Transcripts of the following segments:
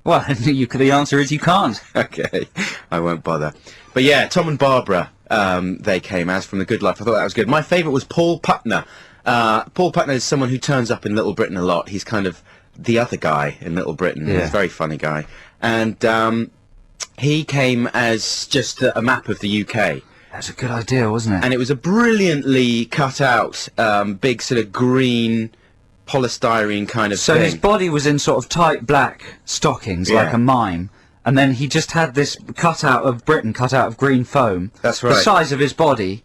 Well, the answer is you can't. Okay, I won't bother. But yeah, Tom and Barbara, they came as from The Good Life. I thought that was good. My favourite was Paul Putner. Paul Putner is someone who turns up in Little Britain a lot. He's kind of the other guy in Little Britain. Yeah. He's a very funny guy. And he came as just a map of the UK. That's a good idea, wasn't it? And it was a brilliantly cut out, big sort of green polystyrene kind of so thing. his body was in sort of tight black stockings, like a mime, and then he just had this cutout of Britain, cut out of green foam. That's right. The size of his body,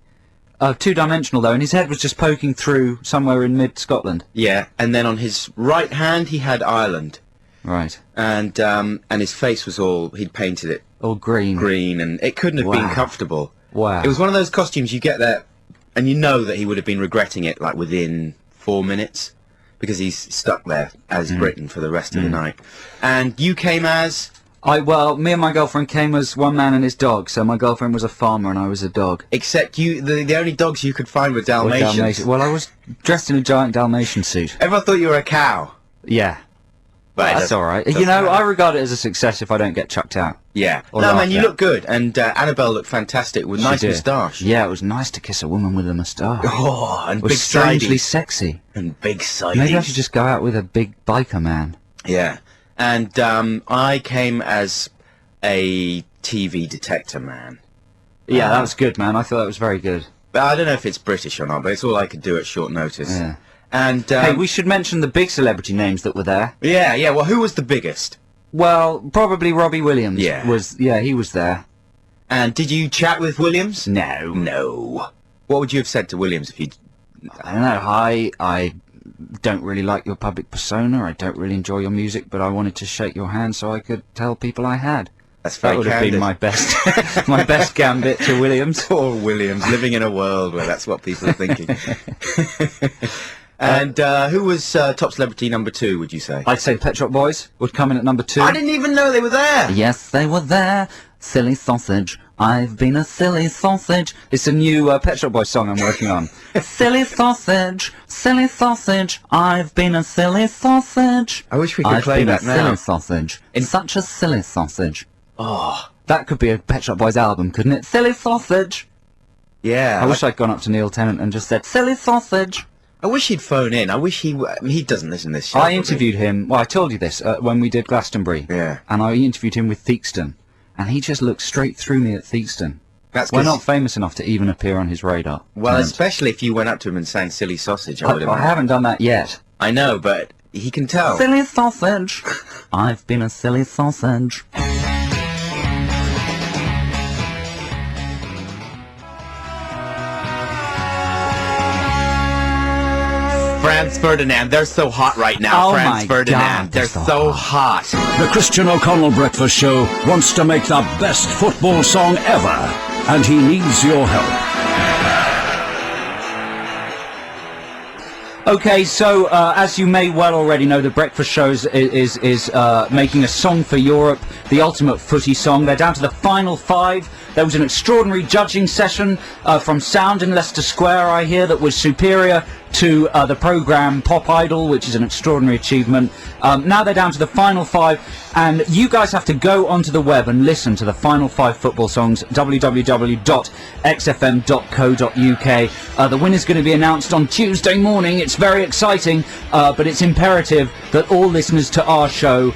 two-dimensional though, and his head was just poking through somewhere in mid-Scotland. Yeah, and then on his right hand he had Ireland. Right. And his face was he'd painted it all green, and it couldn't have been comfortable. Wow. It was one of those costumes you get there, and you know that he would have been regretting it like within 4 minutes, because he's stuck there as Britain for the rest of the night. And you came as... Well, me and my girlfriend came as one man and his dog, so my girlfriend was a farmer and I was a dog. Except the only dogs you could find were Dalmatians. Well, I was dressed in a giant Dalmatian suit. Everyone thought you were a cow. Yeah. But That's all right. You know, I regard it as a success if I don't get chucked out. Yeah. Or No, laughed man, you at. look good. And Annabelle looked fantastic with nice moustache. Yeah, it was nice to kiss a woman with a moustache. Oh, and It was big strangely sideys. sexy. And big sideys. Maybe I should just go out with a big biker man. Yeah. And I came as a TV detector man. Yeah, that was good, man. I thought that was very good. But I don't know if it's British or not, but it's all I could do at short notice. Yeah. And Hey, we should mention the big celebrity names that were there. yeah. Well, who was the biggest? Well, probably Robbie Williams. Yeah. He was there. And did you chat with Williams? No. No. What would you have said to Williams if you? I don't know. Hi, I don't really like your public persona. I don't really enjoy your music, but I wanted to shake your hand so I could tell people I had. That's very That would have been candid. my best, my best gambit to Williams. Poor Williams, living in a world where that's what people are thinking. And who was top celebrity number 2, would you say? I'd say Pet Shop Boys would come in at number 2. I didn't even know they were there. Yes, they were there. Silly sausage. I've been a silly sausage. It's a new Pet Shop Boys song I'm working on. Silly sausage. I've been a silly sausage. I wish we could play that now. Silly sausage. Such a silly sausage. Oh, that could be a Pet Shop Boys album, couldn't it? Silly sausage. Yeah. I wish I'd gone up to Neil Tennant and just said, silly sausage. I wish he'd phone in. I wish he doesn't listen to this show. I interviewed him, well, I told you this, when we did Glastonbury. Yeah. And I interviewed him with Theakston. And he just looked straight through me at Theakston. That's We're 'cause- not famous enough to even appear on his radar. Well, Tennant. especially if you went up to him and sang Silly Sausage, I would I imagine. haven't done that yet. I know, but he can tell. Silly sausage. I've been a silly sausage. Franz Ferdinand, they're so hot right now. Oh Franz my Ferdinand, God, they're they're so so hot. The Christian O'Connell Breakfast Show wants to make the best football song ever, and he needs your help. Okay, so as you may well already know, the Breakfast Show is making a song for Europe, the ultimate footy song. They're down to the final 5. There was an extraordinary judging session from Sound in Leicester Square, I hear, that was superior to the programme Pop Idol, which is an extraordinary achievement. Now they're down to the final 5, and you guys have to go onto the web and listen to the final 5 football songs, www.xfm.co.uk. The winner's going to be announced on Tuesday morning. It's very exciting, but it's imperative that all listeners to our show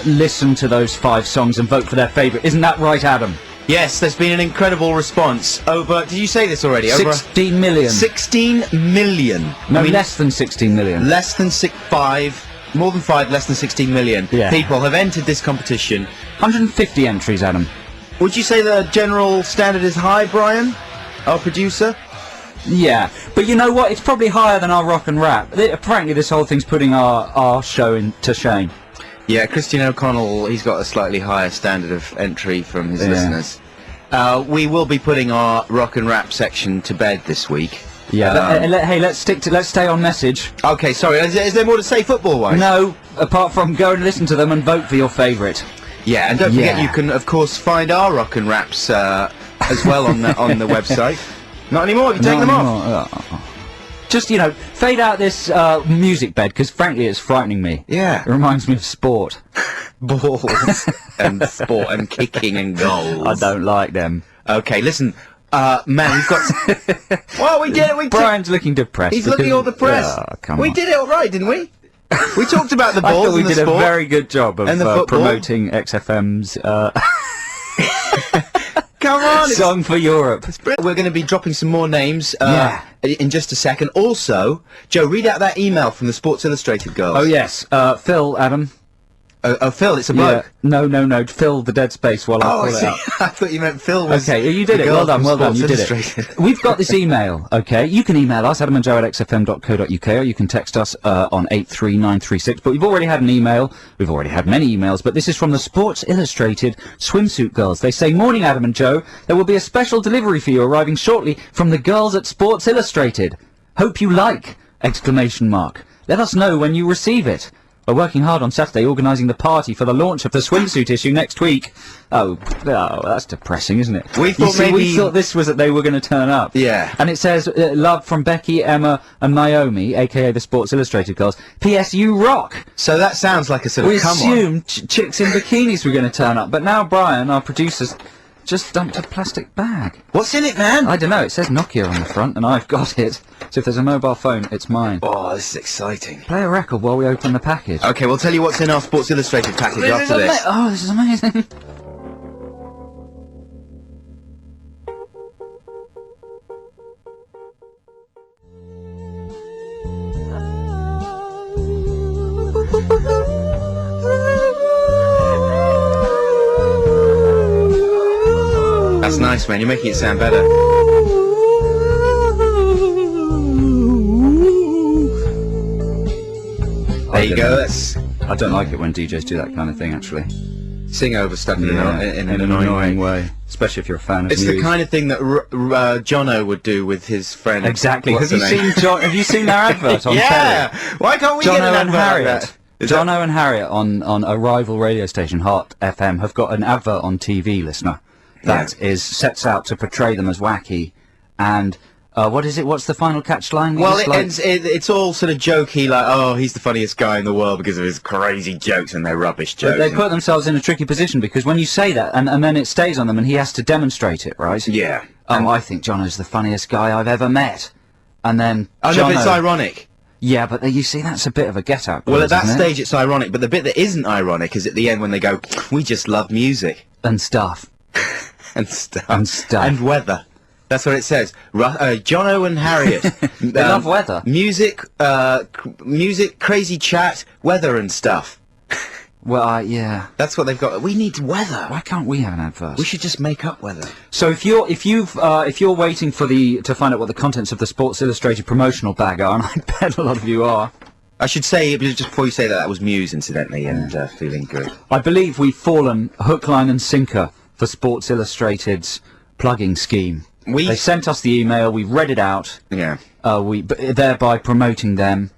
listen to those 5 songs and vote for their favourite. Isn't that right, Adam? Yes, there's been an incredible response. Over, did you say this already? Over 16 million. 16 million. No, I mean, less than 16 million. less than 5, more than 5, less than 16 million Yeah. people have entered this competition. 150 entries, Adam. Would you say the general standard is high, Brian, our producer? Yeah, but you know what? It's probably higher than our rock and rap. Apparently this whole thing's putting our show to shame. Yeah, Christian O'Connell, he's got a slightly higher standard of entry from his listeners. We will be putting our rock and rap section to bed this week. Yeah, hey, let's stay on message. Okay, sorry, is there more to say football-wise? No, apart from go and listen to them and vote for your favourite. Yeah, and don't forget Yeah. you can, of course, find our rock and raps as well on the website. Not anymore, have you taken them off? Just, fade out this music bed, because frankly it's frightening me. Yeah. It reminds me of sport. Balls and sport and kicking and goals. I don't like them. Okay, listen, man, we've got... Well, we did it. Brian's looking depressed. He's looking all depressed. Oh, come we on. did it all right, didn't we? We talked about the I balls thought we and the did sport. a very good job of and the football. promoting XFM's Come on, it's Song for Europe. brilliant. We're going to be dropping some more names in just a second. Also, Joe, read out that email from the Sports Illustrated girls. Oh, yes. Phil, Adam. Oh, Phil, it's a bloke. No. Fill the dead space while I Oh, I pull it see. out. I thought you meant Phil was... Okay, you did the it. girl Well done, from you Sports did Illustrated. it. We've got this email, okay? You can email us, adamandjoe@xfm.co.uk, or you can text us on 83936. But we've already had an email. We've already had many emails, but this is from the Sports Illustrated swimsuit girls. They say, "Morning, Adam and Joe. There will be a special delivery for you arriving shortly from the girls at Sports Illustrated. Hope you like! Exclamation mark. Let us know when you receive it. We're working hard on Saturday organising the party for the launch of the swimsuit issue next week." Oh, that's depressing, isn't it? We thought maybe... We thought this was that they were going to turn up. Yeah. And it says, love from Becky, Emma and Naomi, a.k.a. the Sports Illustrated girls. P.S. You rock! So that sounds like a sort We of come on. assumed chicks in bikinis were going to turn up, but now Brian, our producer's just dumped a plastic bag. What's in it, man? I don't know, it says Nokia on the front, and I've got it. So if there's a mobile phone, it's mine. Oh, this is exciting. Play a record while we open the package. Okay, we'll tell you what's in our Sports Illustrated package after this. Oh, this is amazing. That's nice, man. You're making it sound better. There you go. That's I don't like it when DJs do that kind of thing, actually. sing over stuff in an annoying way. Especially if you're a fan of It's Muse. the kind of thing that Jono would do with his friend. Exactly. What's Have you her name? seen have you seen their advert on Yeah. telly? Why can't we get an Jono and advert like Harriet. that? Is that- Jono and Harriet on a rival radio station, Heart FM, have got an advert on TV, listener, that sets out to portray them as wacky. And what is it? What's the final catch line? Well, It's it's all sort of jokey, like, oh, he's the funniest guy in the world because of his crazy jokes, and they're rubbish jokes. But they put themselves in a tricky position because when you say that, and then it stays on them, and he has to demonstrate it, right? Yeah. I think Jono's the funniest guy I've ever met. And then I know, but it's Jono- ironic. Yeah, but you see, that's a bit of a get-out. Well, at that isn't it? stage, it's ironic, but the bit that isn't ironic is at the end when they go, we just love music. And stuff. And stuff. And stuff. And weather. That's what it says. Jono and Harriet. They love weather. Music, music, crazy chat, weather and stuff. Well, yeah. That's what they've got. We need weather. Why can't we have an advert? We should just make up weather. So if you're waiting for to find out what the contents of the Sports Illustrated promotional bag are, and I bet a lot of you are, I should say, just before you say that was Muse, incidentally, and feeling good. I believe we've fallen hook, line and sinker for Sports Illustrated's plugging scheme. They sent us the email, we read it out, Yeah. thereby promoting them.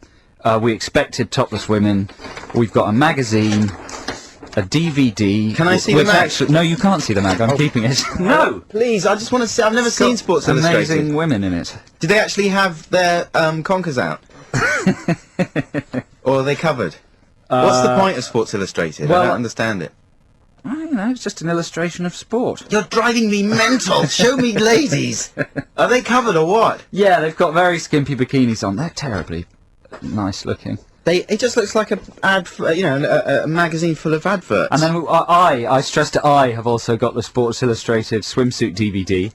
We expected Topless Women. We've got a magazine, a DVD. Can I see the mag? Actually, no, you can't see the mag. I'm keeping it. No, Please, I just want to see. I've never It's got seen Sports amazing Illustrated. women in it. Did they actually have their conkers out? Or are they covered? What's the point of Sports Illustrated? well- I don't understand it. Well, you know, it's just an illustration of sport. You're driving me mental. Show me ladies. Are they covered or what? Yeah, they've got very skimpy bikinis on. They're terribly nice looking. It just looks like a ad, a magazine full of adverts. And then I stressed that I have also got the Sports Illustrated swimsuit DVD.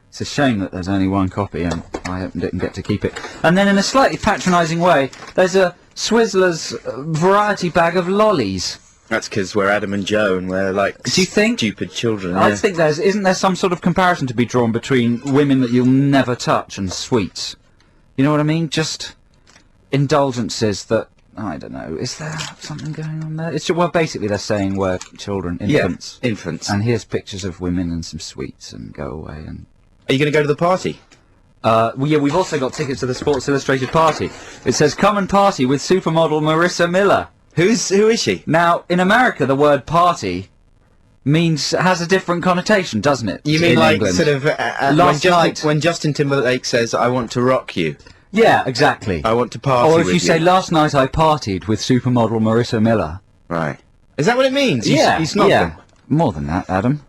It's a shame that there's only one copy and I didn't get to keep it. And then in a slightly patronising way, there's a Swizzler's variety bag of lollies. That's because we're Adam and Joe and we're like Do you think? stupid children. I yeah. think isn't there some sort of comparison to be drawn between women that you'll never touch and sweets? You know what I mean? Just indulgences that, I don't know, is there something going on there? Well, basically they're saying we're children, infants. Yeah, infants. And here's pictures of women and some sweets and go away. And Are you going to go to the party? we've also got tickets to the Sports Illustrated party. It says, come and party with supermodel Marissa Miller. Who is she? Now, in America, the word party has a different connotation, doesn't it? You mean in like England? sort of Last night. when Justin Timberlake says, "I want to rock you"? Yeah, exactly. I want to party Or if with you say, last night I partied with supermodel Marissa Miller. Right. Is that what it means? Yeah, You snogged yeah. them? More than that, Adam.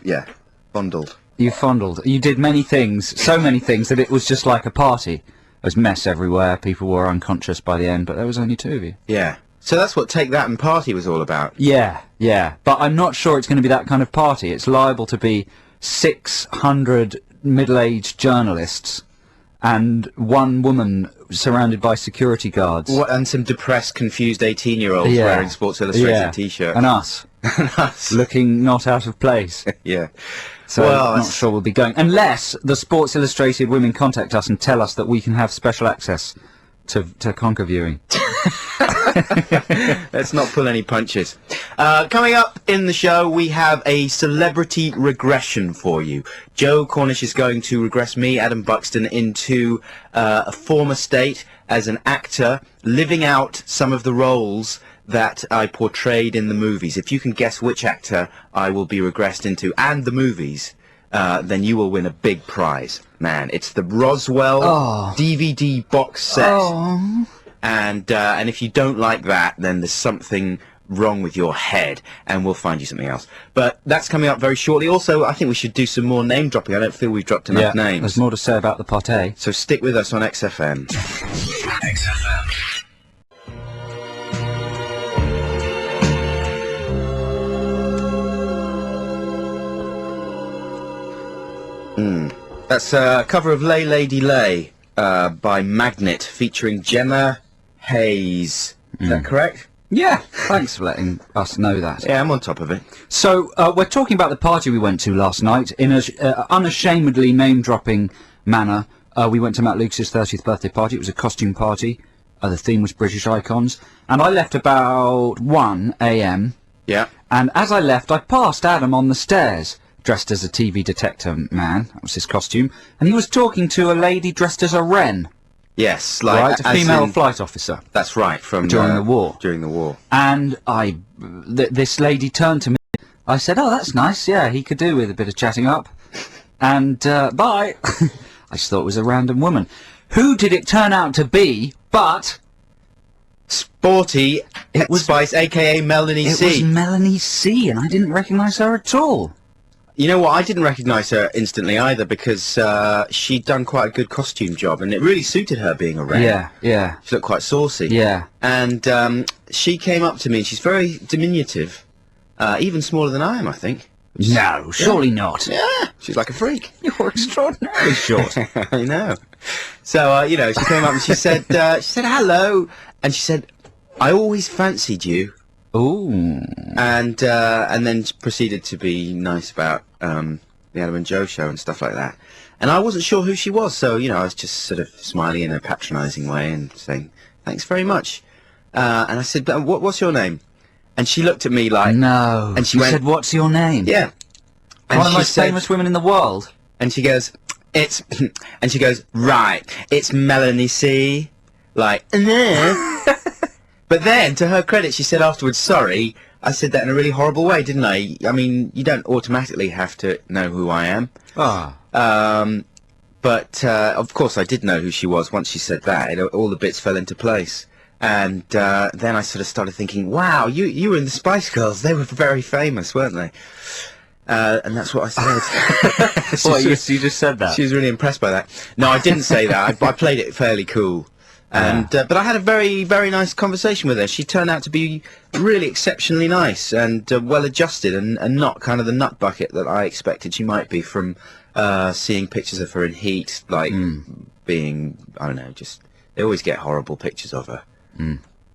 Yeah. Fondled. You fondled. You did many things, so many things, that it was just like a party. There was mess everywhere, people were unconscious by the end, but there was only two of you. Yeah. So that's what Take That and Party was all about. Yeah, yeah. But I'm not sure it's going to be that kind of party. It's liable to be 600 middle-aged journalists and one woman surrounded by security guards. And some depressed, confused 18-year-olds Yeah. wearing Sports Illustrated Yeah. T-shirts. And us, us. looking not out of place. Yeah. So Well, I'm not that's- sure we'll be going. Unless the Sports Illustrated women contact us and tell us that we can have special access to conquer viewing. Let's not pull any punches. Coming up in the show, we have a celebrity regression for you. Joe Cornish is going to regress me, Adam Buxton, into a former state as an actor, living out some of the roles that I portrayed in the movies. If you can guess which actor I will be regressed into and the movies, then you will win a big prize. Man, it's the Roswell DVD box set. Oh. And if you don't like that, then there's something wrong with your head, and we'll find you something else. But that's coming up very shortly. Also, I think we should do some more name dropping. I don't feel we've dropped enough names. There's more to say about the party. So stick with us on XFM. That's a cover of Lay Lady Lay by Magnet, featuring Gemma Hayes. Is that correct? Yeah, thanks for letting us know that. Yeah, I'm on top of it. So, we're talking about the party we went to last night in a unashamedly name-dropping manner. We went to Matt Lucas's 30th birthday party. It was a costume party. The theme was British icons. And I left about 1 a.m. Yeah. And as I left, I passed Adam on the stairs, dressed as a TV detector man. That was his costume. And he was talking to a lady dressed as a wren, Yes, like right? A as female in- flight officer. That's right, from During the war. During the war. And this lady turned to me. I said, "Oh, that's nice. Yeah, he could do with a bit of chatting up." And bye. I just thought it was a random woman. Who did it turn out to be? But Sporty Spice, aka Melanie it C. was Melanie C, and I didn't recognise her at all. You know what? I didn't recognise her instantly either, because she'd done quite a good costume job, and it really suited her being a wren. Yeah, yeah, She looked quite saucy. yeah. And she came up to me. She's very diminutive, even smaller than I am, I think. No, surely not. Yeah, she's like a freak. You're extraordinarily short. I know. So you know, she came up and she said hello, and she said, "I always fancied you." Ooh. And then she proceeded to be nice about the Adam and Joe show and stuff like that. And I wasn't sure who she was, so you know, I was just sort of smiling in a patronising way and saying thanks very much. And I said, "What's your name?" And she looked at me like, No. And she You went, said, "What's your name?" "Yeah." And One of the she most said- famous women in the world. And she goes, "It's," and she goes, "Right, it's Melanie C." Like, "Nah." But then, to her credit, she said afterwards, "Sorry, I said that in a really horrible way, didn't I? I mean, you don't automatically have to know who I am." Ah. But of course, I did know who she was once she said that. All the bits fell into place. And then I sort of started thinking, wow, you were in the Spice Girls. They were very famous, weren't they? And that's what I said. What, you just said that? She was really impressed by that. No, I didn't say that. I played it fairly cool. And but I had a very, very nice conversation with her. She turned out to be really exceptionally nice and well-adjusted and not kind of the nut bucket that I expected she might be from seeing pictures of her in Heat, like being, I don't know, just, they always get horrible pictures of her.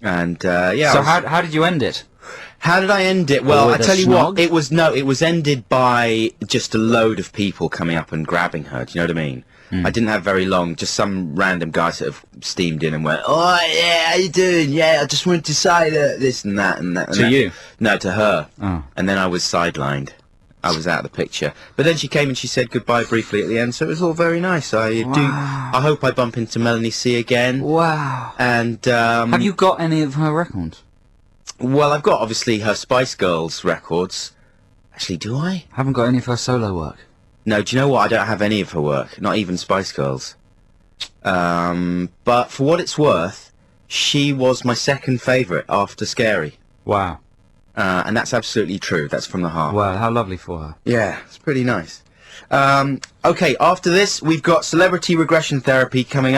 And yeah. So how did you end it? How did I end it? Well, With I a tell you what, snog? it was ended by just a load of people coming up and grabbing her. Do you know what I mean? I didn't have very long. Just some random guy sort of steamed in and went, "Oh yeah, how you doing? Yeah, I just wanted to say that this and that and that." And To that." you? No, to her. Oh. And then I was sidelined. I was out of the picture. But then she came and she said goodbye briefly at the end, so it was all very nice. I hope I bump into Melanie C again. Wow. And Have you got any of her records? well, I've got obviously her Spice Girls records. Actually, do I? Haven't got any of her solo work. No, do you know what? I don't have any of her work, not even Spice Girls. But for what it's worth, she was my second favourite after Scary. Wow. And that's absolutely true. That's from the heart. Wow, how lovely for her. Yeah, it's pretty nice. Okay, after this, we've got Celebrity Regression Therapy coming up.